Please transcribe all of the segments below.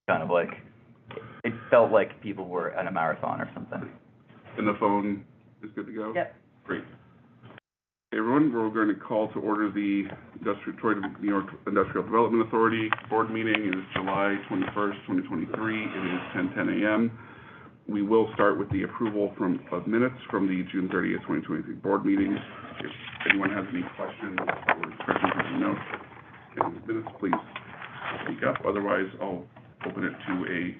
kind of like, it felt like people were at a marathon or something. And the phone is good to go? Yep. Great. Hey, everyone, we're going to call to order the Detroit, New York Industrial Development Authority board meeting. It is July 21st, 2023. It is 10:10 a.m. We will start with the approval of minutes from the June 30th, 2023 board meeting. If anyone has any questions or corrections or notes in the minutes, please speak up. Otherwise, I'll open it to a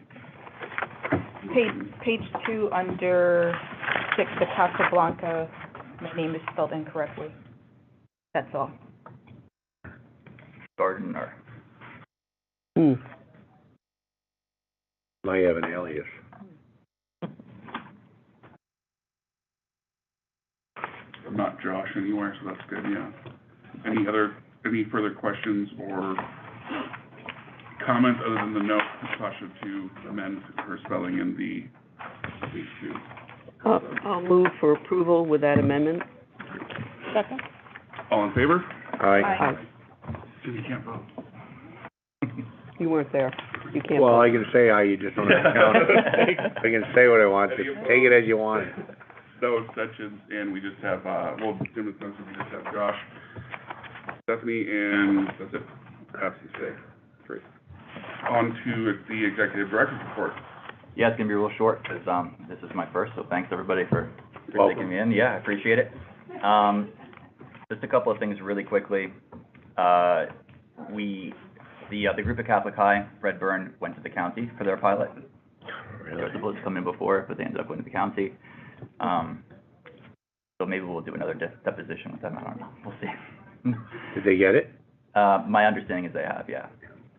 Page 2 under 6, the Casablanca, my name is spelled incorrectly. That's all. Gardener. Might have an alias. I'm not Josh anywhere, so that's good, yeah. Any further questions or comments other than the note to Sasha to amend her spelling in these two? I'll move for approval with that amendment. Second? All in favor? Aye. You can't vote. You weren't there. You can't Well, vote. I can say aye, you just don't have to count it. I can say what I want, to. Take it as you want it. No exceptions, and we just have, Jim and Spencer, we just have Josh, Stephanie, and that's it. Absent today. Great. On to the executive director's report. Yeah, it's gonna be real short, because, this is my first, so thanks everybody for Welcome. taking me in. Yeah, I appreciate it. Just a couple of things really quickly. The group at Catholic High, Fred Byrne, went to the county for their pilot. They were supposed to come in before, but they ended up going to the county. So maybe we'll do another deposition with them, I don't know, we'll see. Did they get it? My understanding is they have, yeah.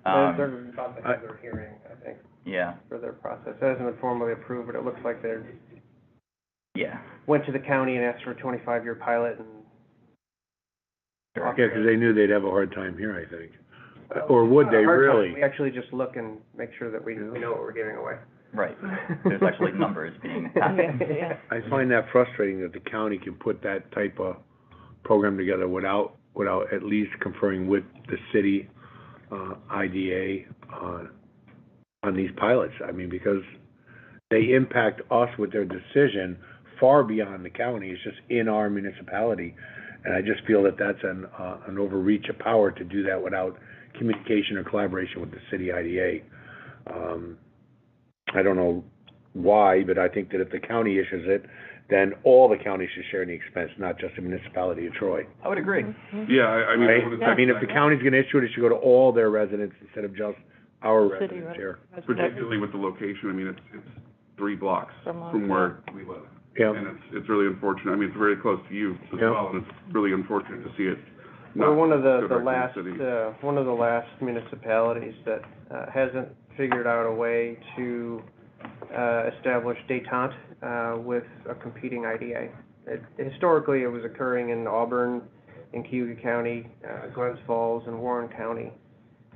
They're about to have their hearing, I think, Yeah, for their process. It hasn't been formally approved, but it looks like they yeah. went to the county and asked for a 25-year pilot and. Yeah, because they knew they'd have a hard time here, I think. Or would they really? We actually just look and make sure that we know what we're giving away. Right, there's actually numbers being Yeah. I find that frustrating that the county can put that type of program together without at least conferring with the city, IDA on these pilots. I mean, because they impact us with their decision far beyond the county. It's just in our municipality. And I just feel that that's an overreach of power to do that without communication or collaboration with the city IDA. I don't know why, but I think that if the county issues it, then all the counties should share the expense, not just the municipality of Troy. I would agree. Yeah, I mean, Right? I mean, if the county's gonna issue it, it should go to all their residents instead of just our residents here. particularly with the location, I mean, it's 3 blocks from where we live. Yeah. And it's really unfortunate, I mean, it's very close to you as Yeah. well, and it's really unfortunate to see it We're not one of go the directly to last, the city. one of the last municipalities that hasn't figured out a way to establish détente with a competing IDA. Historically, it was occurring in Auburn, in Cayuga County, Glens Falls, and Warren County,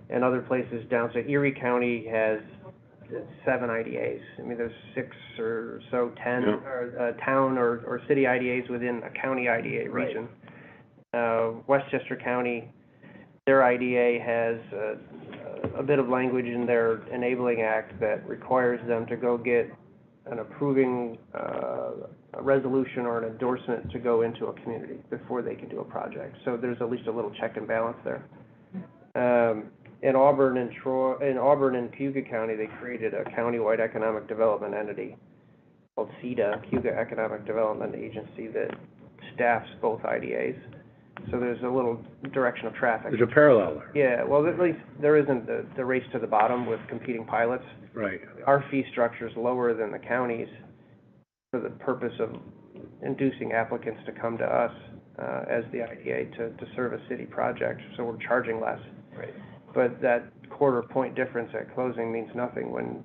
and other places downstate. Erie County has 7 IDAs. I mean, there's 6 or so, 10 Yeah. or town or city IDAs within a county IDA region. Westchester County, their IDA has a bit of language in their enabling act that requires them to go get an approving a resolution or an endorsement to go into a community before they can do a project. So there's at least a little check and balance there. In Auburn and Cayuga County, they created a countywide economic development entity called CEDA, Cayuga Economic Development Agency, that staffs both IDAs. So there's a little direction of traffic. There's a parallel there. Yeah, well, at least there isn't the race to the bottom with competing pilots. Right. Our fee structure is lower than the county's for the purpose of inducing applicants to come to us as the IDA to serve a city project, so we're charging less. Right. But that quarter point difference at closing means nothing when,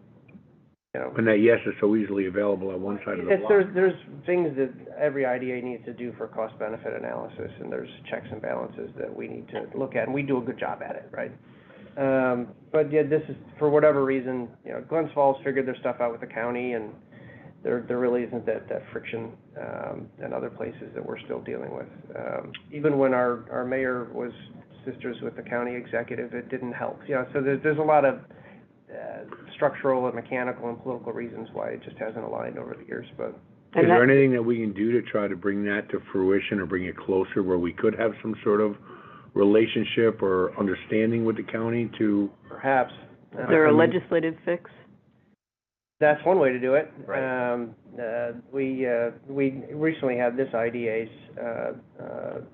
you know. When that yes is so easily available on one side of the block. There's things that every IDA needs to do for cost-benefit analysis, and there's checks and balances that we need to look at, and we do a good job at it, right? But yeah, this is, for whatever reason, you know, Glens Falls figured their stuff out with the county, and there really isn't that friction in other places that we're still dealing with. Even when our mayor was sisters with the county executive, it didn't help. You know, so there's a lot of structural and mechanical and political reasons why it just hasn't aligned over the years, but Is there anything that we can do to try to bring that to fruition or bring it closer where we could have some sort of relationship or understanding with the county to? perhaps. Is there a legislative fix? That's one way to do it. Right. We recently had this IDA's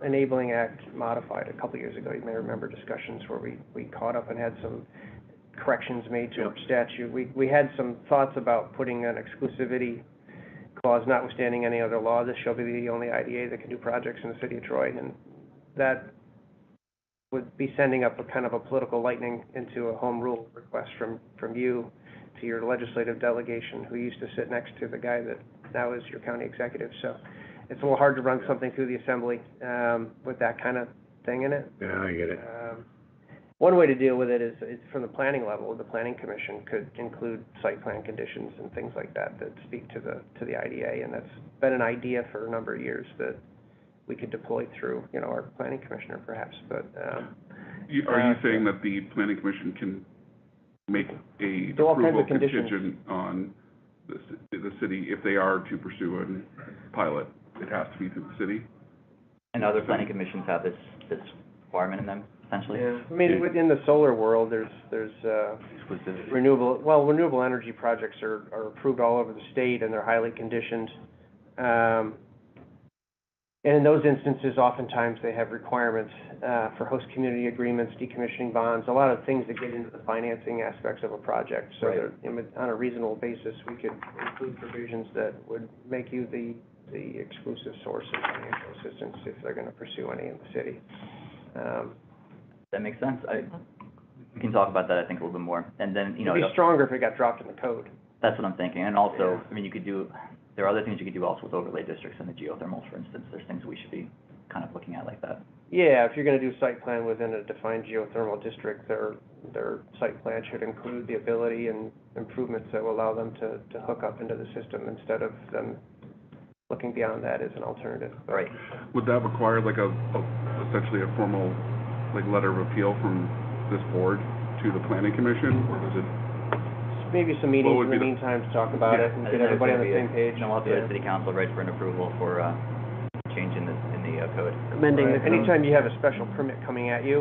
Enabling Act modified a couple years ago. You may remember discussions where we caught up and had some corrections made to our statute. We had some thoughts about putting an exclusivity clause, notwithstanding any other law. This shall be the only IDA that can do projects in the city of Troy, and that would be sending up a kind of a political lightning into a home rule request from you to your legislative delegation, who used to sit next to the guy that now is your county executive. So it's a little hard to run something through the assembly with that kind of thing in it. Yeah, I get it. One way to deal with it is from the planning level. The planning commission could include site plan conditions and things like that that speak to the IDA, and that's been an idea for a number of years that we could deploy through, our planning commissioner perhaps, but. Are you saying that the planning commission can make a do all kinds approval of conditions contingent on the city, if they are to pursue a pilot, it has to be through the city? And other planning commissions have this requirement in them, essentially? Yeah, I mean, within the solar world, there's Exclusivity. renewable energy projects are approved all over the state, and they're highly conditioned. And in those instances, oftentimes they have requirements for host community agreements, decommissioning bonds, a lot of things that get into the financing aspects of a project. So Right. on a reasonable basis, we could include provisions that would make you the exclusive source of financial assistance if they're going to pursue any in the city. That makes sense. We can talk about that, I think, a little bit more. And then, It'd be stronger if it got dropped in the code. that's what I'm thinking. And also, I mean, there are other things you could do also with overlay districts and the geothermals, for instance. There's things we should be kind of looking at like that. Yeah, if you're going to do site plan within a defined geothermal district, their site plan should include the ability and improvements that will allow them to hook up into the system instead of them looking beyond that as an alternative. Right. Would that require essentially a formal, letter of appeal from this board to the planning commission, or does it? Maybe some meetings in the meantime to talk about it and get everybody on the same page. And we'll have to go to city council, right, for an approval for change in the code. Amending the Right. code. Anytime you have a special permit coming at you,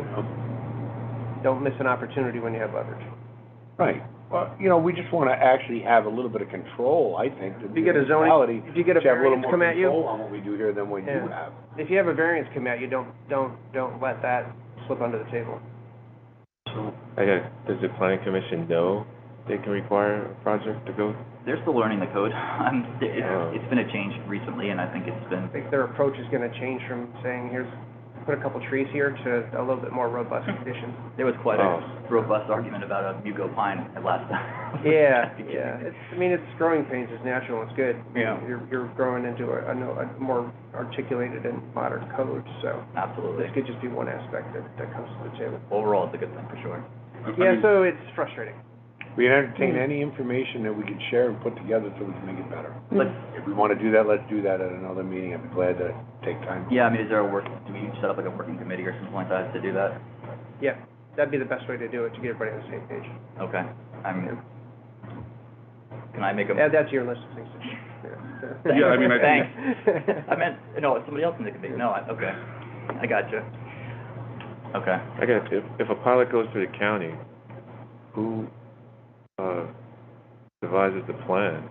don't miss an opportunity when you have leverage. Right. Well, we just want to actually have a little bit of control, I think. If you get a variance come at you, control on what we do here than we do Yeah. have. if you have a variance come at you, don't let that slip under the table. Does the planning commission know they can require a project to go? They're still learning the code. It's been a change recently, and I think it's been, I think their approach is going to change from saying, put a couple trees here, to a little bit more robust conditions. there was quite a robust argument about a Mugo pine at last time. Yeah. It's growing pains is natural, it's good. Yeah. You're growing into a more articulated and modern code, so Absolutely. this could just be one aspect that comes to the table. Overall, it's a good thing for sure. So it's frustrating. We entertain any information that we can share and put together so we can make it better. Let's, If we want to do that, let's do that at another meeting. I'd be glad to take time. yeah, I mean, do we set up a working committee or something like that to do that? Yeah, that'd be the best way to do it, to get everybody on the same page. Okay. Can I make a? Add that to your list of things to do. Yeah, I mean, I think- Thanks. I meant, no, somebody else in the committee. No, okay. I gotcha. Okay. I guess if a pilot goes to the county, who devises the plan?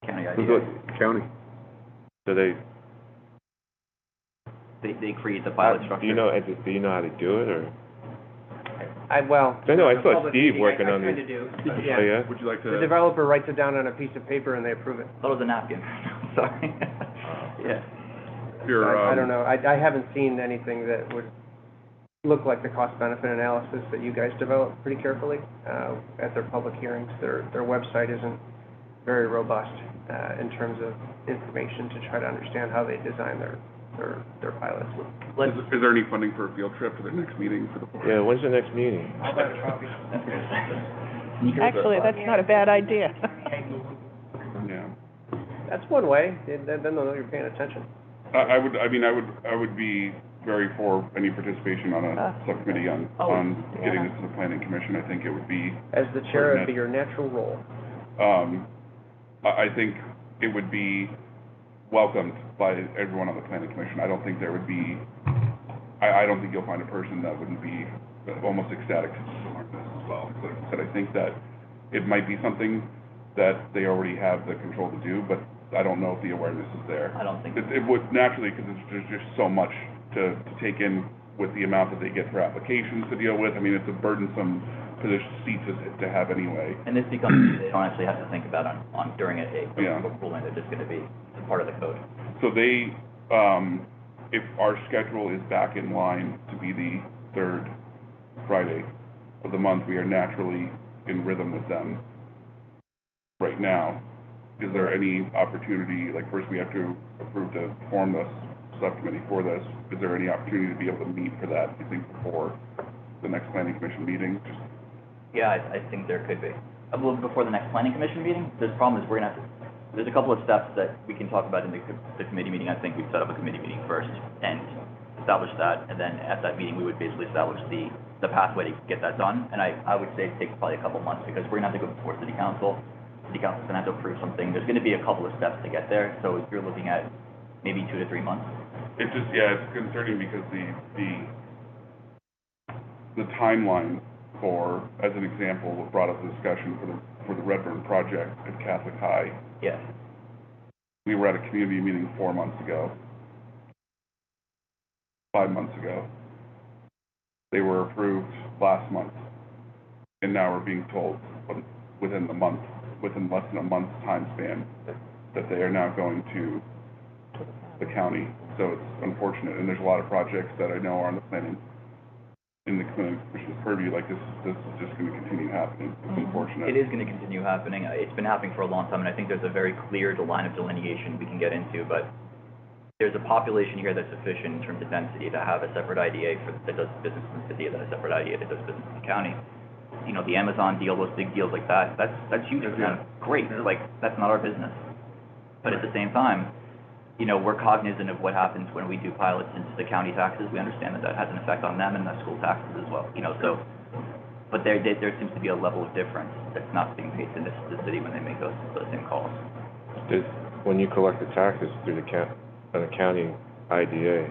County Who idea. goes, County. so they create the pilot structure. do you know how to do it, or? I saw Steve working on I this. kind of do. Oh, Yeah. yeah? Would you like The to? developer writes it down on a piece of paper and they approve it. I thought it was a napkin. Sorry. Yeah. I don't know. I haven't seen anything that would look like the cost-benefit analysis that you guys develop pretty carefully at their public hearings. Their website isn't very robust in terms of information to try to understand how they design their pilots. Is there any funding for a field trip to the next meeting for the board? Yeah, when's the next meeting? I'll have a copy. Actually, that's not a bad idea. Yeah. That's one way. Then they'll know you're paying attention. I would be very for any participation on a subcommittee on getting yeah. this to the planning commission. I think it would be, As the chair, it'd be your natural role. I think it would be welcomed by everyone on the planning commission. I don't think there would be, I don't think you'll find a person that wouldn't be almost ecstatic to learn this as well. Like I said, I think that it might be something that they already have the control to do, but I don't know if the awareness is there. I don't think. It would naturally, because there's just so much to take in with the amount that they get for applications to deal with. I mean, it's a burdensome position seat to have anyway. And this becomes, they don't actually have to think about on during a Yeah. ruling, they're just gonna be part of the code. So they, if our schedule is back in line to be the third Friday of the month, we are naturally in rhythm with them right now. Is there any opportunity, like first we have to approve to form this subcommittee for this, is there any opportunity to be able to meet for that, you think, before the next planning commission meeting? Yeah, I think there could be. A little before the next planning commission meeting, the problem is we're gonna have to, there's a couple of steps that we can talk about in the committee meeting. I think we'd set up a committee meeting first and establish that, and then at that meeting, we would basically establish the pathway to get that done. And I would say it takes probably a couple months, because we're gonna have to go before city council. City council's gonna have to approve something. There's gonna be a couple of steps to get there, so you're looking at maybe 2 to 3 months. It's just, yeah, it's concerning because the timeline for, as an example, what brought up the discussion for the Redburn project at Catholic High. Yeah. We were at a community meeting 4 months ago, 5 months ago. They were approved last month, and now we're being told within less than a month's time span that they are now going to the county. So it's unfortunate, and there's a lot of projects that I know are on the planning, in the commission's purview, like this is just going to continue happening. It's unfortunate. It is going to continue happening. It's been happening for a long time, and I think there's a very clear line of delineation we can get into, but there's a population here that's sufficient in terms of density to have a separate IDA that does business in the city, and then a separate IDA that does business in the county. You know, the Amazon deal, those big deals like that, that's huge for them. Great, like, that's not our business. But at the same time, you know, we're cognizant of what happens when we do pilots into the county taxes. We understand that that has an effect on them and the school taxes as well, you know, so, but there seems to be a level of difference that's not being paid to the city when they make those same calls. When you collect the taxes through an county IDA,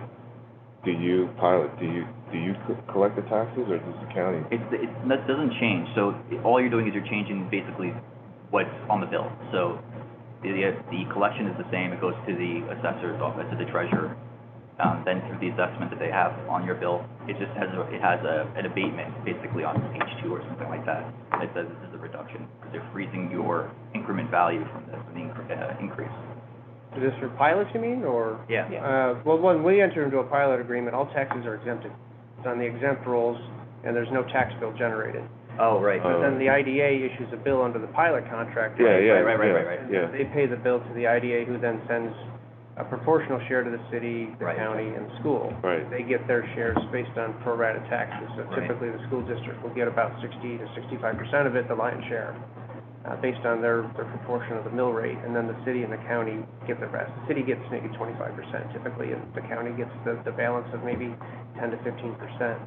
do you collect the taxes, or does the county? That doesn't change, so all you're doing is you're changing basically what's on the bill. So the collection is the same, it goes to the assessor's office, to the treasurer, then through the assessment that they have on your bill, it just has an abatement basically on page 2 or something like that. It says this is a reduction, because they're freezing your increment value from the increase. Is this for pilots, you mean, or? Yeah. Well, when we enter into a pilot agreement, all taxes are exempted. It's on the exempt rolls, and there's no tax bill generated. Oh, right. But then the IDA issues a bill under the pilot contract. Right. And Yeah. they pay the bill to the IDA, who then sends a proportional share to the city, the Right. county, and the school. Right. They get their shares based on pro rata taxes. So Right. typically, the school district will get about 60 to 65% of it, the lion's share, based on their proportion of the mill rate, and then the city and the county get the rest. The city gets maybe 25% typically, and the county gets the balance of maybe 10 to 15%.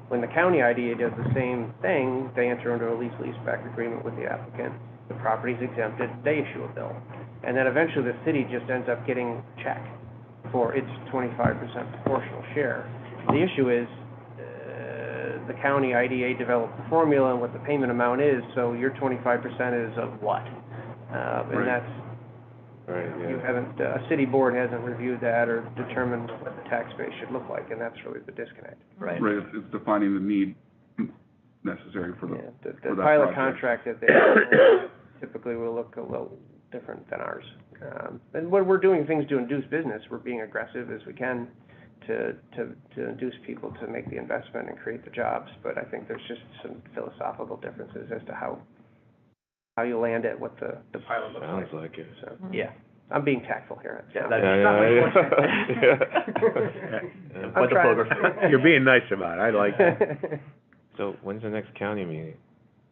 When the county IDA does the same thing, they enter into a lease-leaseback agreement with the applicant. The property's exempted, they issue a bill. And then eventually the city just ends up getting a check for its 25% proportional share. The issue is, the county IDA developed the formula and what the payment amount is, so your 25% is of what? And that's, Right, yeah. you haven't, a city board hasn't reviewed that or determined what the tax base should look like, and that's really the disconnect. Right. Right, it's defining the need necessary for Yeah, for the that pilot project. contract that they typically will look a little different than ours. And what we're doing things to induce business, we're being aggressive as we can to induce people to make the investment and create the jobs, but I think there's just some philosophical differences as to how you land it, what the pilot looks like. Sounds like it. So, Yeah. I'm being tactful here. Yeah, So- that's not my Yeah. What the trying- photographer. You're being nice about it, I like it. So when's the next county meeting?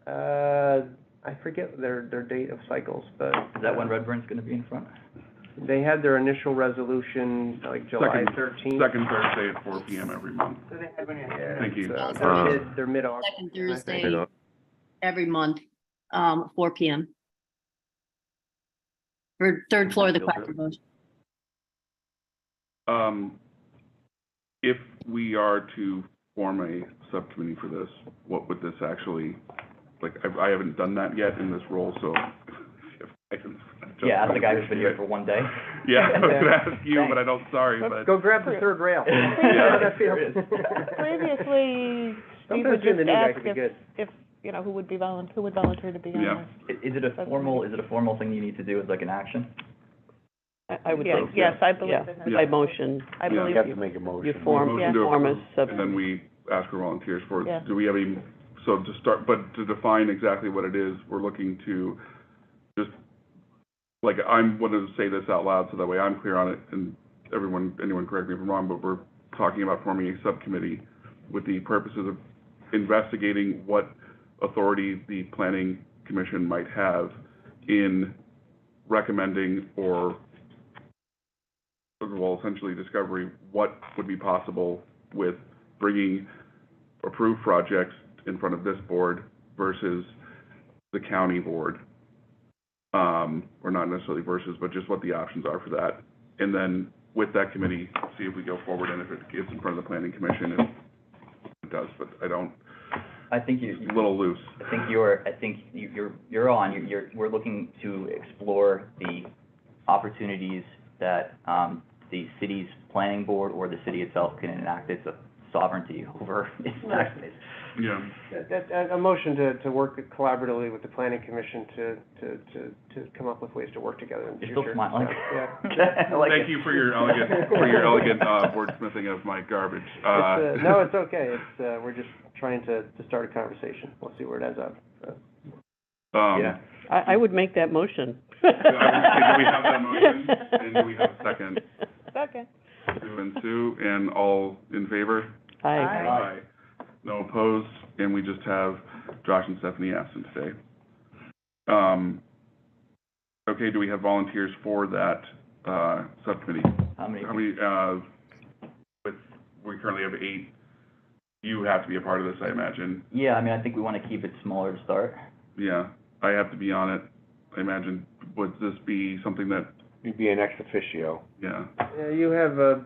I forget their date of cycles, but. Is that when Redburn's gonna be in front? They had their initial resolution like July thirteenth. Second Thursday at 4 PM every month. Yeah, Thank you. so they're mid-August. Second I think. Thursday every month, 4 PM. For third floor of the Quacker. If we are to form a subcommittee for this, what would this actually, like, I haven't done that yet in this role, so if I can. Yeah, as the guy who's been here for one day. Yeah, I was gonna ask you, but I don't, sorry, but. Go grab the third rail. Yeah. How that feel? Previously, Steve Sometimes would being the just new guy ask could be good. if, you know, who would volunteer to be on Yeah. this. Is it a formal thing you need to do as like an action? I would Yes, think, yes, I believe yeah, it. by motion, I Yeah. believe You have you. to make a you motion. form, Motion to form a approve, sub. And then we ask for volunteers for it. Yeah. Do we have any, so to start, but to define exactly what it is, we're looking to just, like, I'm wanting to say this out loud so that way I'm clear on it, and anyone correct me if I'm wrong, but we're talking about forming a subcommittee with the purposes of investigating what authority the planning commission might have in recommending or, well, essentially discovery, what would be possible with bringing approved projects in front of this board versus the county board. Or not necessarily versus, but just what the options are for that. And then with that committee, see if we go forward and if it gets in front of the planning commission, and it does, but I think a little loose. you're on, we're looking to explore the opportunities that, the city's planning board or the city itself can enact its sovereignty over its tax base. Yeah. A motion to work collaboratively with the planning commission to come up with ways to work together in the You're future. still smiling. Yeah. I like Thank it. you for your elegant, wordsmithing of my garbage. No, it's okay. We're just trying to start a conversation. We'll see where it ends up. Yeah. I would make that motion. I would say, do we have that motion? And do we have a second? Second. Sue and Sue, and all in favor? Aye. Aye. No opposed, and we just have Josh and Stephanie absent today. Okay, do we have volunteers for that, subcommittee? How many? We currently have 8. You have to be a part of this, I imagine. Yeah, I mean, I think we want to keep it smaller to start. Yeah, I have to be on it, I imagine. Would this be something that, You'd be an ex officio. yeah, You have a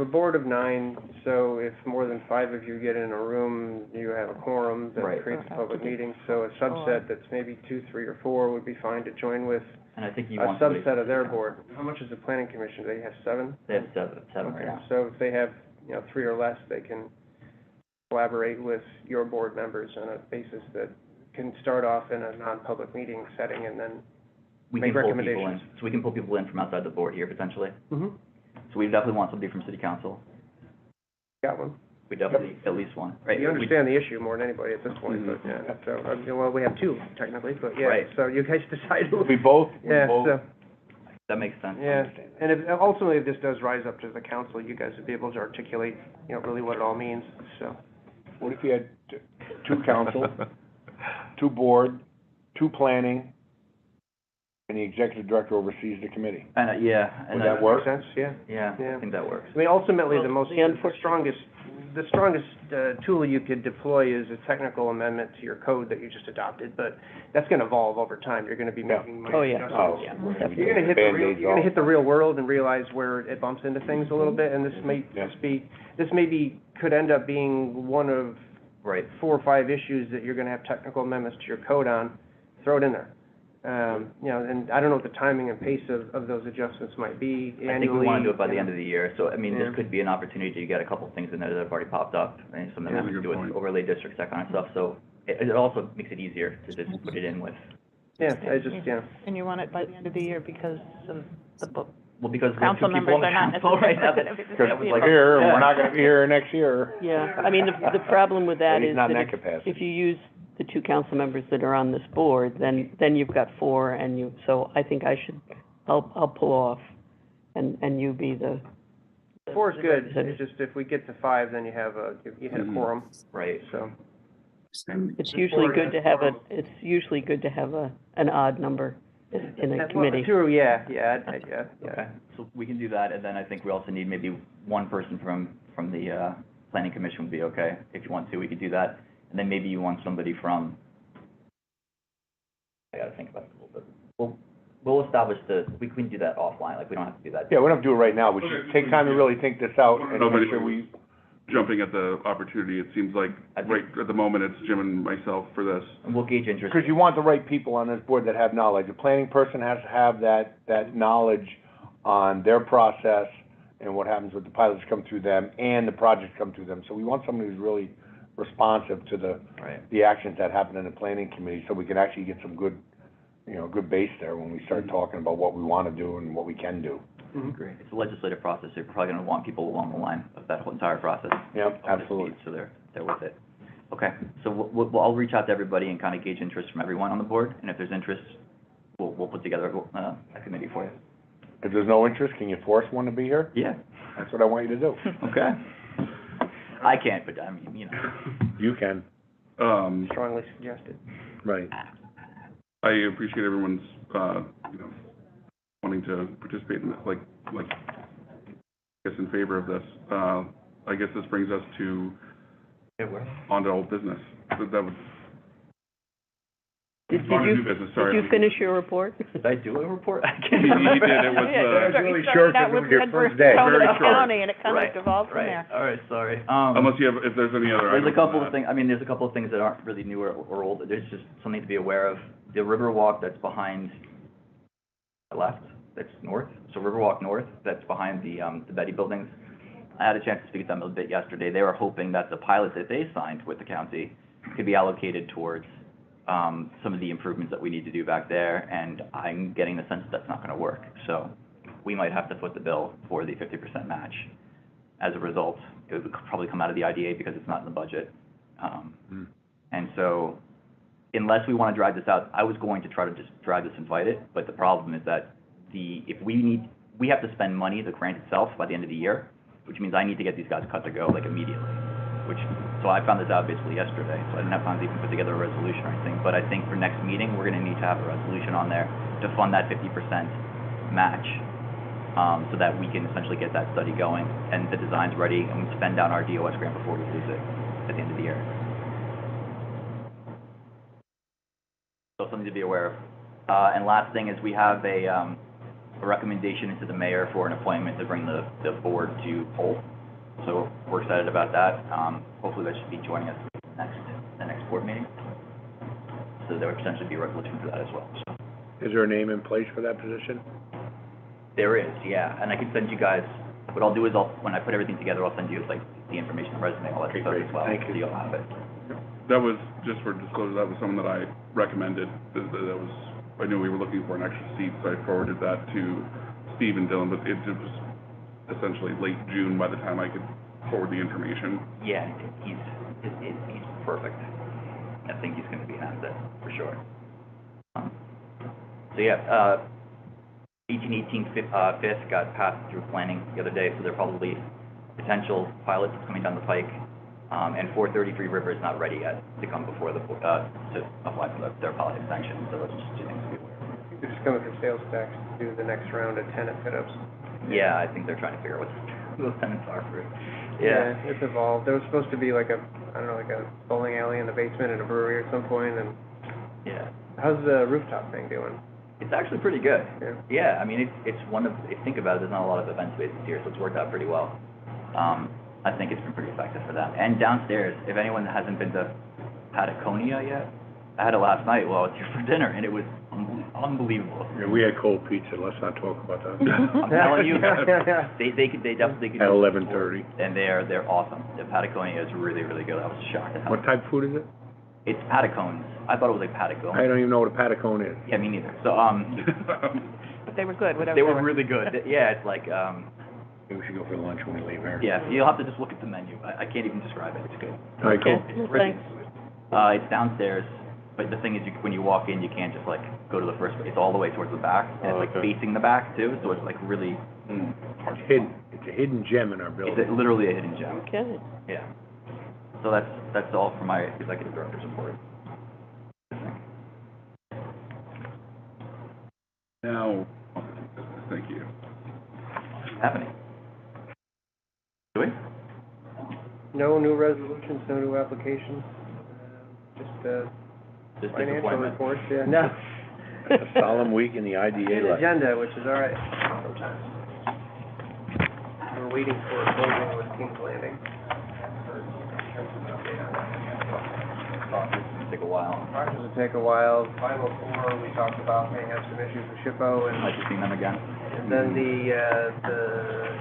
board of 9, so if more than 5 of you get in a room, you have a quorum that Right. creates a public meeting. So a subset that's maybe 2, 3, or 4 would be fine to join with And I think you a want somebody. subset of their board. How much is the planning commission? They have 7? They have seven right Okay, now. so if they have, 3 or less, they can collaborate with your board members on a basis that can start off in a non-public meeting setting and then We make can pull people in, recommendations. so we can pull people in from outside the board here potentially. Mm-hmm. So we definitely want somebody from city council. Got one. We definitely, at least one, right? You understand the issue more than anybody at this point, but, yeah, so, well, we have 2 technically, but, yeah, Right. so you guys decide who. We both, So, That makes sense. yeah, and if, ultimately, if this does rise up to the council, you guys would be able to articulate, really what it all means, so. what if you had 2 council, 2 board, 2 planning, and the executive director oversees the committee? And, yeah. and Would that work? Makes sense, yeah. Yeah, Yeah. I think that works. I mean, ultimately, Well, the strongest tool you could deploy is a technical amendment to your code that you just adopted, but that's gonna evolve over time. You're gonna be making minor Oh, yeah. adjustments. Oh, definitely. You're gonna Band-Aids hit off. the real world and realize where it bumps into things a little bit, and this could end up being one of Right. 4 or 5 issues that you're gonna have technical amendments to your code on. Throw it in there. And I don't know what the timing and pace of those adjustments might be annually. I think we want to do it by the end of the year, so, I mean, Yeah. this could be an opportunity to get a couple of things in there that have already popped up, and some of them Yeah, have to good do with point. overlay districts, that kind of stuff, so it also makes it easier to just put it in with, Yeah, And you want it by the end of the year because of the book. well, because we have 2 Council people on members the are not council right now that, necessarily that gonna was be like. Here, and yeah. we're not gonna be here next year. Yeah, I mean, the problem with that And he's is not in that that capacity. if you use the 2 council members that are on this board, then you've got 4, and so I think I'll pull off, and you be the. 4 is the good, representative. it's just if we get to 5, then you hit a quorum, Right. so. It's usually good to have an odd number, in a Well, committee. True, yeah, yeah. Okay, so we can do that, and then I think we also need maybe one person from the, planning commission would be okay. If you want to, we could do that. And then maybe you want somebody from, I gotta think about it a little bit. We'll establish we can do that offline, like, we don't have to do that. Yeah, we don't have to do it right now, we Okay. should take time to really think this out and Nobody- make sure we, Jumping at the opportunity, it seems like I think- right at the moment, it's Jim and myself for this. And we'll gauge interest. because you want the right people on this board that have knowledge. The planning person has to have that knowledge on their process and what happens with the pilots come through them and the projects come through them. So we want somebody who's really responsive to Right. the actions that happen in the planning committee, so we can actually get some good, good base there when we start talking about what we want to do and what we can do. Great. It's a legislative process, so you're probably gonna want people along the line of that whole entire process. Yep, Up to absolutely. speed, So they're with it. Okay, so I'll reach out to everybody and kind of gauge interest from everyone on the board, and if there's interest, we'll put together a committee for you. If there's no interest, can you force one to be here? Yeah, That's what I want you to do. okay. I can't, but I mean, You can, Strongly suggested. right. I appreciate everyone's, wanting to participate in, like, I guess in favor of this. I guess this brings us to, on to old business. That was, Did on to you, new business, did sorry. you finish your report? did I do a report? I He can't did, remember. it was, really short, because it was your first day. Very short. County, and it kind Right, of devolved from right, there. all right, sorry. unless you have, if there's any other There's items. a couple on of that. things, I mean, there's a couple of things that aren't really new or old, there's just something to be aware of. The Riverwalk that's behind, left, that's north, so Riverwalk North, that's behind the Betty buildings. I had a chance to speak to them a bit yesterday. They were hoping that the pilot that they signed with the county could be allocated towards, some of the improvements that we need to do back there, and I'm getting the sense that's not gonna work. So we might have to foot the bill for the 50% match. As a result, it would probably come out of the IDA because it's not in the budget. And so, unless we wanna drag this out, I was going to try to just drag this and fight it, but the problem is that we have to spend money, the grant itself, by the end of the year, which means I need to get these guys cut to go, like, immediately, so I found this out basically yesterday, so I didn't have time to even put together a resolution or anything, but I think for next meeting, we're gonna need to have a resolution on there to fund that 50% match, so that we can essentially get that study going, and the design's ready, and we spend down our DOS grant before we lose it at the end of the year. So something to be aware of. And last thing is we have a recommendation into the mayor for an appointment to bring the board to poll. So we're excited about that. Hopefully that should be joining us the next board meeting. So there would potentially be a resolution for that as well. So Is there a name in place for that position? there is, yeah, and I can send you guys, what I'll do is when I put everything together, I'll send you like the information, the resume, all that Okay, stuff great. as well. Thank you. So you'll have it. That was, just for disclosure, that was someone that I recommended, that was, I knew we were looking for an extra seat, so I forwarded that to Steve and Dylan, but it was essentially late June by the time I could forward the information. Yeah, he's perfect. I think he's gonna be an asset, for sure. So yeah, 1818 Fifth got passed through planning the other day, so they're probably potential pilots coming down the pike. And 433 River is not ready yet to come before to apply for their pilot extension, so those are just two things to be aware of. They're just coming for sales tax to do the next round of tenant fit-ups. Yeah, I think they're trying to figure out what those tenants are for it. Yeah. It's evolved. There was supposed to be like a bowling alley in the basement and a brewery at some point, and Yeah. how's the rooftop thing doing? It's actually pretty good. Yeah. Yeah, I mean, it's one of, if you think about it, there's not a lot of event spaces here, so it's worked out pretty well. I think it's been pretty effective for them. And downstairs, if anyone hasn't been to Patagonia yet, I had it last night while I was here for dinner, and it was unbelievable. Yeah, we had cold pizza, let's not talk about that. I'm telling you, Yeah. they definitely could. At 11:30. And they're awesome. The Patagonia is really, really good. I was shocked at how. What type of food is it? It's Patacones. I thought it was like I Patagonia. don't even know what a patacone is. Yeah, me neither. So, But they were good, whatever they were really good. Yeah, it's like, Maybe we should go for lunch when we leave here. yeah, you'll have to just look at the menu. I can't even describe it. It's good. All right, cool. Okay, well, It's thanks. It's downstairs, but the thing is, when you walk in, you can't just like go to the first, it's all the way towards the back, and it's like okay. facing the back too, so it's like really hard to Hidden, it's a hidden gem in our building. It's literally a hidden gem, Okay. yeah. So that's all for my executive director's report. Now, thank you. Happening. Do we? No new resolutions, no new applications, just, Just financial disappointment. reports, yeah, no. A solemn week in the IDA An life. agenda, which is all right sometimes. We're waiting for a closing with King's Landing. Take a while. Process will take a while. 504, we talked about may have some issues with SHPO, and I'd like to see them again. then the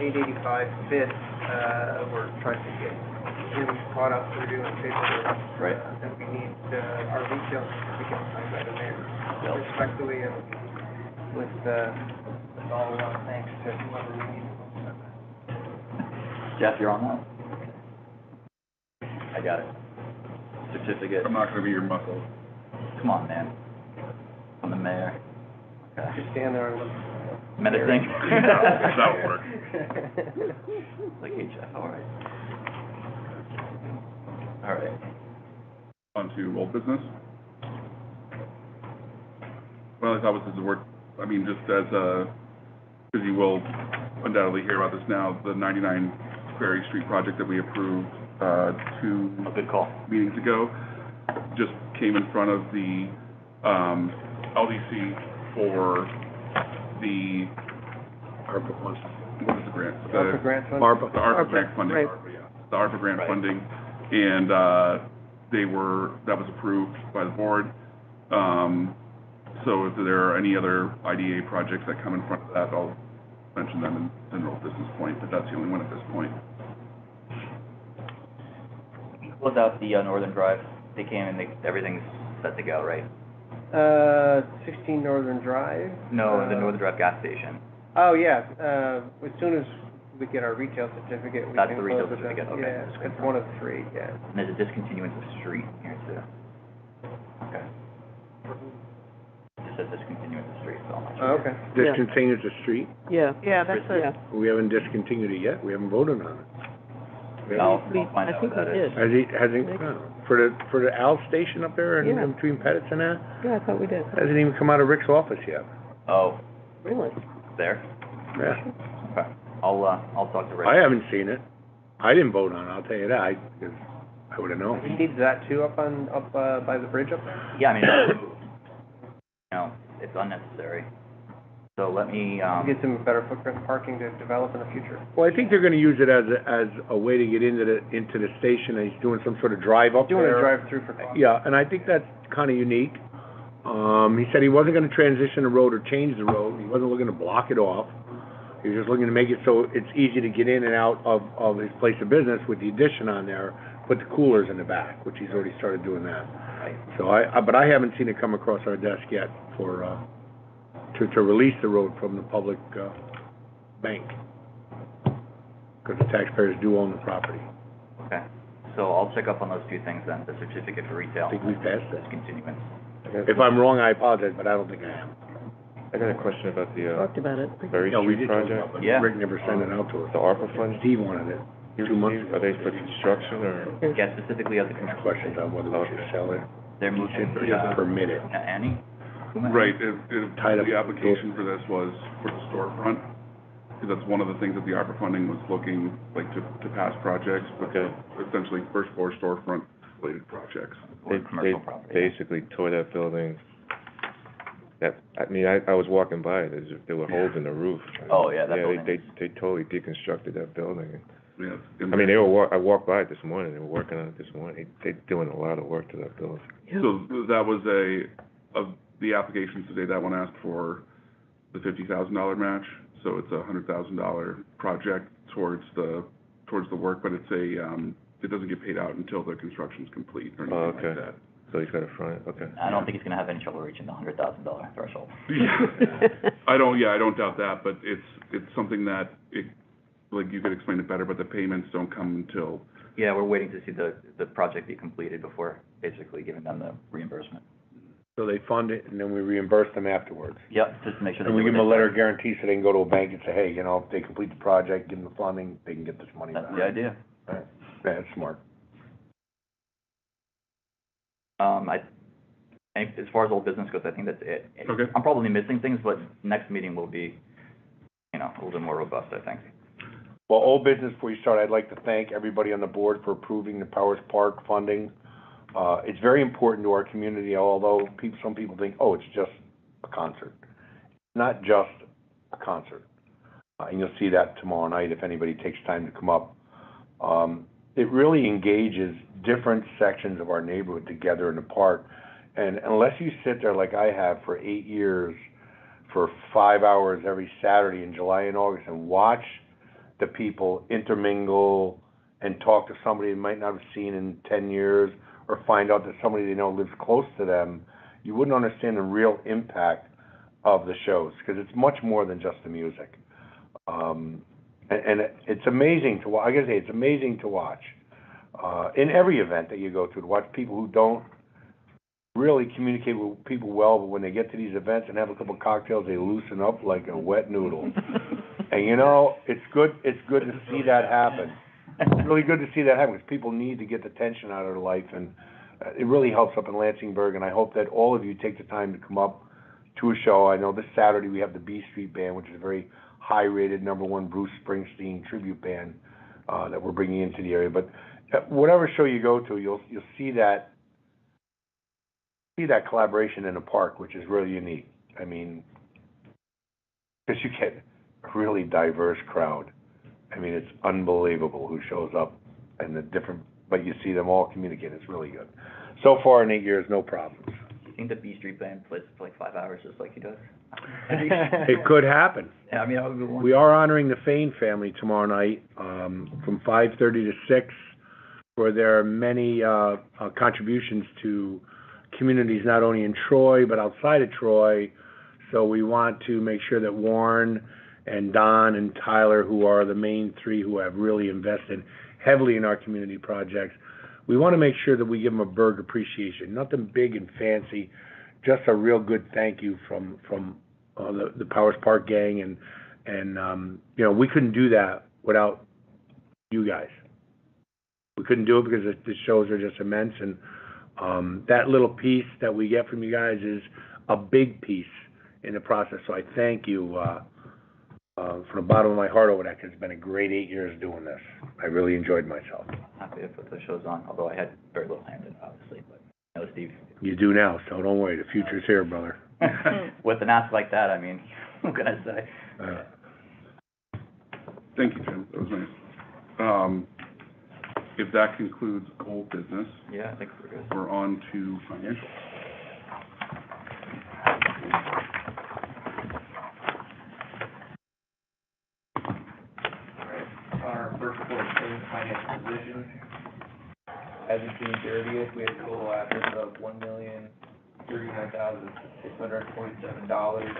885 bid, we're trying to get him caught up to doing paperwork. Right. That we need, our retail certificate signed by the mayor. Yep. Respectfully, and with all thanks to whoever we need. Jeff, you're on that? I got it. Certificate. I'm not gonna be your muscle. Come on, man. I'm the mayor. Okay. Just stand there and look. Menacing? That would work. Like, hey, Jeff, all right. All right. On to old business. Well, I thought this is worth, I mean, just as because you will undoubtedly hear about this now, the 99 Prairie Street project that we approved two A good call. meetings ago, just came in front of the LDC for the, ARPA funds. what is the grant? ARPA grant fund? ARPA. The ARPA grant funding. right. ARPA, yeah. The ARPA grant Right. funding, and that was approved by the board. So if there are any other IDA projects that come in front of that, I'll mention them in general business point, but that's the only one at this point. Close out the Northern Drive. They came and everything's set to go, right? 16 Northern Drive? No, the Northern Drive gas station. Oh, yeah, as soon as we get our retail certificate, we can That's the retail close it down. certificate, okay. Yeah, it's one of the three, yeah. And there's a discontinuance of street here too. Okay. Just says discontinuance of street, so I'm not sure. Oh, okay. Discontinued the street. Yeah, Yeah, that's yeah. We haven't discontinued it yet. We haven't voted on it. I'll We- find I out think what that we is. did. Hasn't, for the Al station up there Yeah. in between Pettis and that, Yeah, I thought we did. hasn't even come out of Rick's office yet. Oh, Really? there? Yeah. Okay. I'll talk to Rick. I haven't seen it. I didn't vote on it, I'll tell you that, because I would've known. He needs that too up by the bridge up there? Yeah, I mean, it's unnecessary. So let me, Get some better footprint parking to develop in the future. Well, I think they're gonna use it as a way to get into the station, and he's doing some sort of drive up Doing a there. drive-through for coffee. Yeah, and I think that's kinda unique. He said he wasn't gonna transition the road or change the road, he wasn't looking to block it off. He was just looking to make it so it's easy to get in and out of his place of business with the addition on there, put the coolers in the back, which he's already started doing that. So but I haven't seen it come across our desk yet for, to release the road from the public, bank. Because the taxpayers do own the property. okay. So I'll check up on those two things then, the certificate for retail. I think we passed that. Discontinuance. If I'm wrong, I apologize, but I don't think I am. I got a question about the, Talked about it. Berry No, we Street did talk project. about it, Yeah. but Rick never sent it out to us. The ARPA funds, Steve wanted it 2 months ago. are they for construction or? Yeah, specifically of the commercial. Questions on whether we should sell it. They're He moving, should just permit it. Annie? Right, Tied up the application for this was for the storefront, because that's one of the things that the ARPA funding was looking, like, to pass projects, but Okay. essentially first floor storefront related projects. Or They commercial property. basically tore that building. I mean, I was walking by it, there were holes in the roof. Oh, yeah, that building They is- they totally deconstructed that building. Yeah. I mean, I walked by it this morning, they were working on it this morning, they're doing a lot of work to that building. So that was of the applications today, that one asked for the $50,000 match, so it's a $100,000 project towards the work, but it's it doesn't get paid out until the construction's complete or anything like okay. that. So he's got a front, okay. I don't think he's gonna have any trouble reaching the $100,000 threshold. I don't doubt that, but it's something that like you could explain it better, but the payments don't come until, Yeah, we're waiting to see the project be completed before basically giving them the reimbursement. So they fund it, and then we reimburse them afterwards. Yep, just to make sure. And we give them a letter of guarantee, so they can go to a bank and say, hey, if they complete the project, give them the funding, they can get this money back. That's the idea. Right. Yeah, that's smart. And as far as old business goes, I think that's it. Okay. I'm probably missing things, but next meeting will be, a little bit more robust, I think. Well, old business, before you start, I'd like to thank everybody on the board for approving the Powers Park funding. It's very important to our community, although some people think, oh, it's just a concert. It's not just a concert. And you'll see that tomorrow night if anybody takes time to come up. It really engages different sections of our neighborhood together in the park. And unless you sit there like I have for 8 years, for 5 hours every Saturday in July and August, and watch the people intermingle and talk to somebody they might not have seen in 10 years, or find out that somebody they know lives close to them, you wouldn't understand the real impact of the shows, because it's much more than just the music. And it's amazing to watch. I gotta say, it's amazing to watch in every event that you go to watch people who don't really communicate with people well, but when they get to these events and have a couple cocktails, they loosen up like a wet noodle. And it's good to see that happen. It's really good to see that happen, because people need to get the tension out of their life, and it really helps up in Lansingburg, and I hope that all of you take the time to come up to a show. I know this Saturday we have the B Street Band, which is a very high-rated #1 Bruce Springsteen tribute band that we're bringing into the area. But whatever show you go to, you'll see that collaboration in the park, which is really unique. I mean, because you get a really diverse crowd. I mean, it's unbelievable who shows up, and but you see them all communicate. It's really good. So far in 8 years, no problems. Do you think the B Street Band plays for like 5 hours just like he does? It could happen. Yeah, I mean, I would be one. We are honoring the Fain family tomorrow night from 5:30 to 6, where there are many contributions to communities not only in Troy but outside of Troy. So we want to make sure that Warren and Don and Tyler, who are the main three who have really invested heavily in our community projects, we want to make sure that we give them a Berg appreciation. Nothing big and fancy, just a real good thank you from the Powers Park gang, and we couldn't do that without you guys. We couldn't do it because the shows are just immense, and that little piece that we get from you guys is a big piece in the process. So I thank you from the bottom of my heart over that, because it's been a great 8 years doing this. I really enjoyed myself. Happy to put the shows on, although I had very little hand in it, obviously, but Steve. You do now, so don't worry. The future's here, brother. With an ask like that, I mean, what can I say? Thank you, Jim. That was nice. If that concludes old business, Yeah, I think we're good. we're on to financial. Our first report is financial position. As of June 30th, we have total assets of $1,039,627,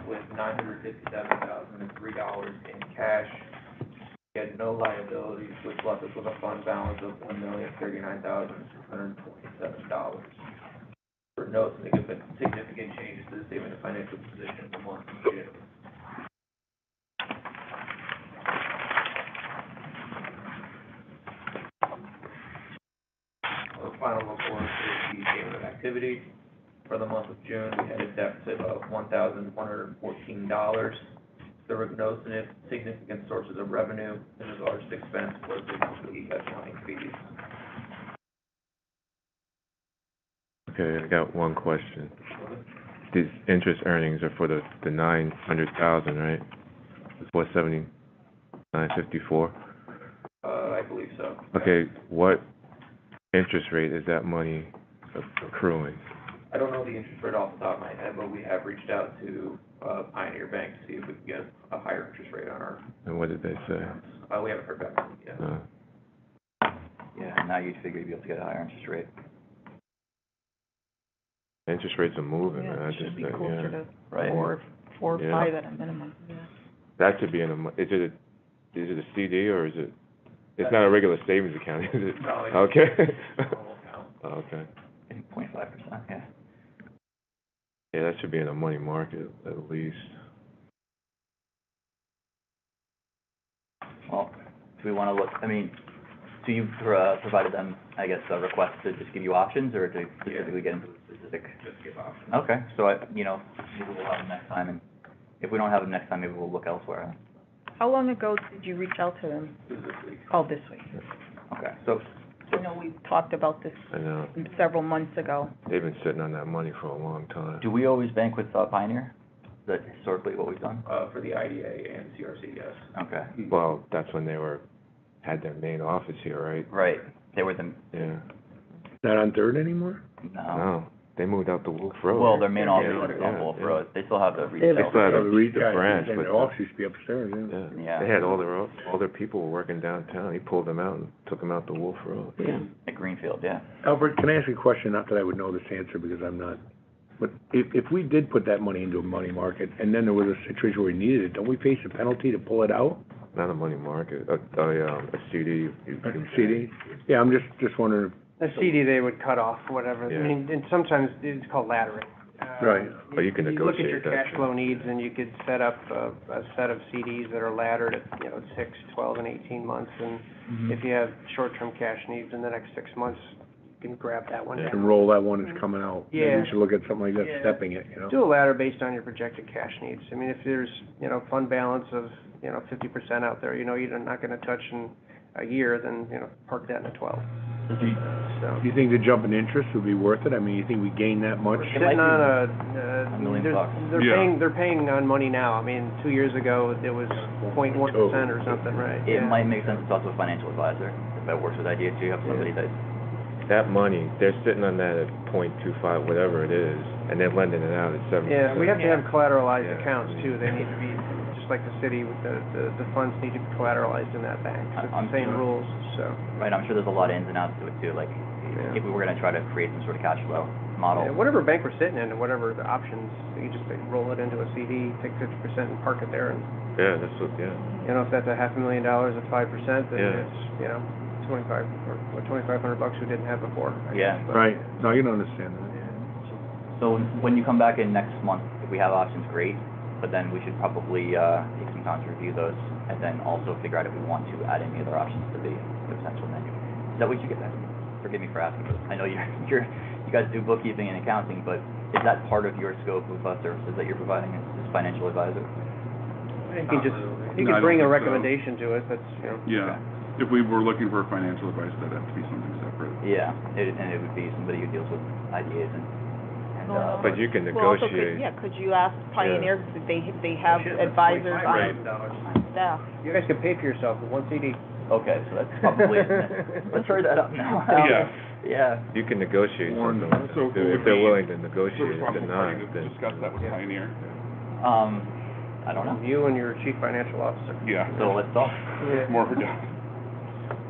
with $957,003 in cash. We had no liabilities, which left us with a fund balance of $1,039,627. For no significant changes to the statement of financial position in the month of June. The final report is the statement of activity. For the month of June, we had a deficit of $1,114. There were no significant sources of revenue, and the largest expense was the monthly accounting fees. Okay, I got one question. These interest earnings are for the 900,000, right? It's 479.54. I believe so. Okay, what interest rate is that money accruing? I don't know the interest rate off the top of my head, but we have reached out to Pioneer Bank to see if we can get a higher interest rate on our. And what did they say? We haven't heard back from them yet. Yeah, now you'd figure you'd be able to get a higher interest rate. Interest rates are moving, Yeah, man. it should be closer to Right. four or Yeah. 5 at a minimum, yeah. That should be in a, is it a CD or is it, it's not a regular savings account, is it? No, it's Okay. a normal account. Okay. 0.5%, yeah. Yeah, that should be in a money market at least. Well, if we want to look, I mean, So you've provided them, I guess, a request to just give you options, or to specifically get into a specific? Just give options. Okay, so maybe we'll have them next time, and if we don't have them next time, maybe we'll look elsewhere. How long ago did you reach out to them? This week. Oh, this week. Okay, so, I know we talked about this I know, several months ago. they've been sitting on that money for a long time. do we always bank with Pioneer? Is that historically what we've done? For the IDA and CRC, yes. Okay, Well, that's when they had their main office here, right? right, they were the, Yeah, Not on Third anymore? no, they moved out to Wolf Road. well, their main office Yeah, is on yeah, Wolf yeah. Road, they still have the They retail. still have Oh, the retail, branch, and but the office used to be upstairs, yeah. Yeah, Yeah. they had all their people were working downtown, he pulled them out and took them out to Wolf Road. Yeah. At Greenfield, yeah. Albert, can I ask you a question? Not that I would know this answer because I'm not, but if we did put that money into a money market and then there was a situation where we needed it, don't we face a penalty to pull it out? Not a money market, a CD. you A can- CD? Yeah, I'm just wondering, A CD they would cut off, whatever, Yeah. I mean, and sometimes it's called laddering. Right. But you can look at your negotiate that, cash too. flow needs, and you could set up a set of CDs that are laddered at, 6, 12, and 18 months, and if you have short-term cash needs in the next 6 months, you can grab that one Yeah. to down. roll that one that's coming out. Maybe Yeah. we should look at something like that, Yeah. stepping it, Do a ladder based on your projected cash needs. I mean, if there's, fund balance of, 50% out there, you're not gonna touch in a year, then, park that in a 12. So. Do you think the jump in interest would be worth it? I mean, you think we gain that much? It might Sitting be on $1 million bucks. Yeah. they're paying on money now. I mean, 2 years ago, it was 0.1% or something, right? It Yeah. might make sense to talk to a financial advisor, if that works with ideas, so you have somebody that, That money, they're sitting on that at .25, whatever it is, and they're lending it out at 7%. Yeah, we have to have collateralized Yeah. accounts too. They need to be, just like the city, with the funds need to be collateralized in that bank. So it's I'm the same sure. rules, so. right, I'm sure there's a lot of ins and outs to it too, like, Yeah. if we were gonna try to create some sort of cash flow model. Yeah, whatever bank we're sitting in, and whatever the options, you just roll it into a CD, take 50% and park it there, and, Yeah, that's what, yeah. if that's $500,000 at 5%, then Yeah. it's, 2,500 bucks we didn't have before. I Yeah. guess, but- Right, no, you don't understand that. So when you come back in next month, if we have options, great, but then we should probably, take some time to review those, and then also figure out if we want to add any other options to the potential menu. Is that what you get, forgive me for asking, but I know you guys do bookkeeping and accounting, but is that part of your scope of services that you're providing as financial advisor? You can just, you No, I can bring a don't think so. recommendation to us, that's, Yeah, if we were looking for financial advice, that'd have to be something separate. Yeah, and it would be somebody who deals with IDAs and, But you can Well, also, negotiate. could you ask Pioneer, if they have advisors Right. on staff? You guys can pay for yourself with one CD. okay, so that's probably, let's hurry that up now. Yeah. Yeah, You can negotiate Warren, something with so them, who too. would If they're be willing to The negotiate it, responsible then party not, to then. discuss that with Yeah. Pioneer. I don't know, You and your chief financial officer. Yeah. so let's talk. It's more her job.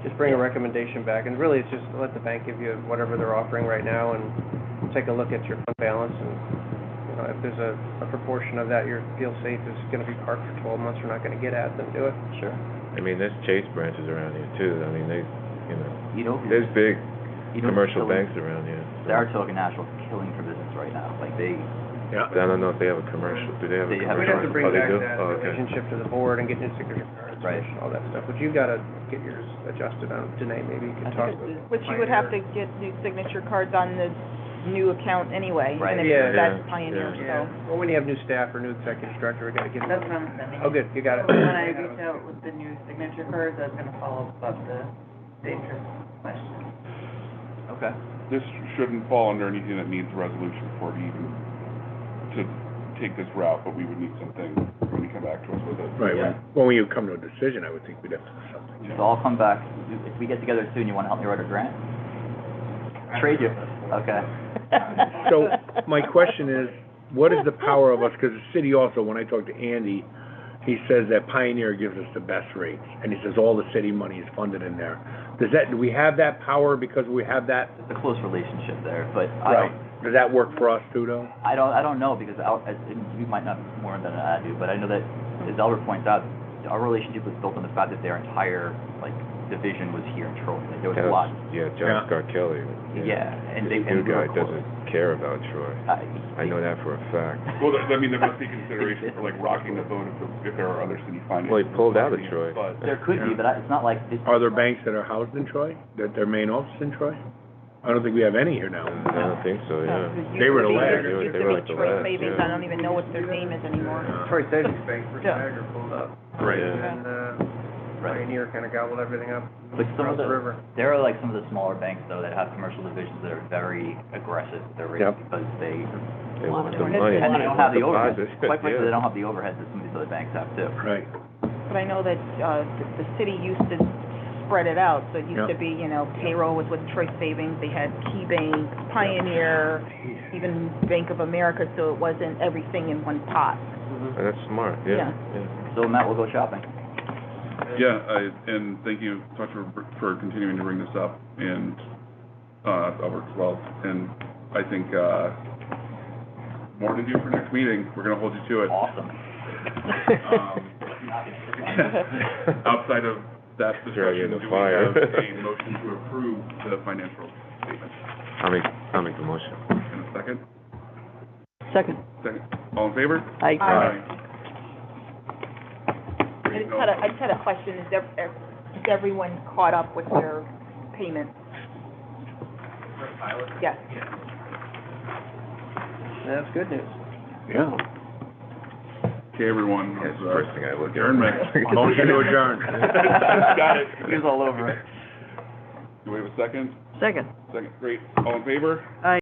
Just bring a recommendation back, and really, it's just let the bank give you whatever they're offering right now, and take a look at your fund balance, and, if there's a proportion of that you feel safe is gonna be parked for 12 months, we're not gonna get at, then do it. Sure. I mean, there's Chase branches around here too, I mean, there's big commercial banks around here. so. Saratoga National's killing for business right now, like they, Yeah. I don't know if they have a commercial, do they have a They have a commercial? We'd have to bring Oh, they back do? that Oh, okay. relationship to the board and get your signature cards, Right. all that stuff, but you've gotta get yours adjusted on, Danae, maybe you I can think talk I with. But you would have to get new signature cards on the new account anyway, Right. even if Yeah. that's Yeah. Pioneer, Yeah, so. well, when you have new staff or new executive director, we gotta get. That's what I'm sending. Oh, good, you got it. When I reach out with the new signature cards, I was gonna follow up about the interest question. okay. This shouldn't fall under anything that needs resolution for it even to take this route, but we would need something when you come back to us with it. Right, Yeah. when you come to a decision, I would think we'd have to do something. So I'll come back, if we get together soon, you wanna help me write a grant? Trade you, okay. So, my question is, what is the power of us, because the city also, when I talked to Andy, he says that Pioneer gives us the best rates, and he says all the city money is funded in there. Do we have that power because we have that? It's a close relationship there, but Right. Does that work for us too, though? I don't know, because you might not more than I do, but I know that, as Albert points out, our relationship was built on the fact that their entire, division was here in Troy, like, there was a lot. Yeah, John Yeah. Scarkelli. Yeah, and they, The new and we were guy does a care about Troy. I know that for a fact. Well, I mean, there must be consideration for like rocking the boat if there are other city finances. Well, he pulled out of Troy. But, There could be, but it's not like. Are there banks that are housed in Troy, that their main office in Troy? I don't think we have any here now. I don't think so, yeah. They were the last. There used They to were be like the Troy last, Savings, yeah. I don't even know what their name is anymore. Troy Savings Bank, first Yeah. Niagara pulled up. Right. Yeah. And, Pioneer kind of gobbled everything up But some across of the river. there are like some of the smaller banks though that have commercial divisions that are very aggressive with their rates Yep. because they They want the They money. and they don't have the overhead. Deposit. Quite frankly, Yeah. they don't have the overhead that some of these other banks have too. Right. But I know that, the city used to spread it out, so it used to Yeah. be, payroll was with Troy Savings, they had Key Bank, Pioneer, even Bank of America, so it wasn't everything in one pot. And that's smart, yeah. So Matt, we'll go shopping. Yeah, and thank you, Dr., for continuing to bring this up, and, Albert as well. And I think, more to do for next meeting, we're gonna hold you to it. Awesome. Outside of that Drag you discussion, in the do we fire. have a motion to approve the financial statement? I'll make the motion. In a second? Second. Second. All in favor? I, I just had a question, is everyone caught up with their payments? Yes. That's good news. Yeah. Okay, everyone. That's the first thing I look at. Adjournment. Motion to adjourn. Got it. He was all over it. Do we have a second? second. Second, great. All in favor? I.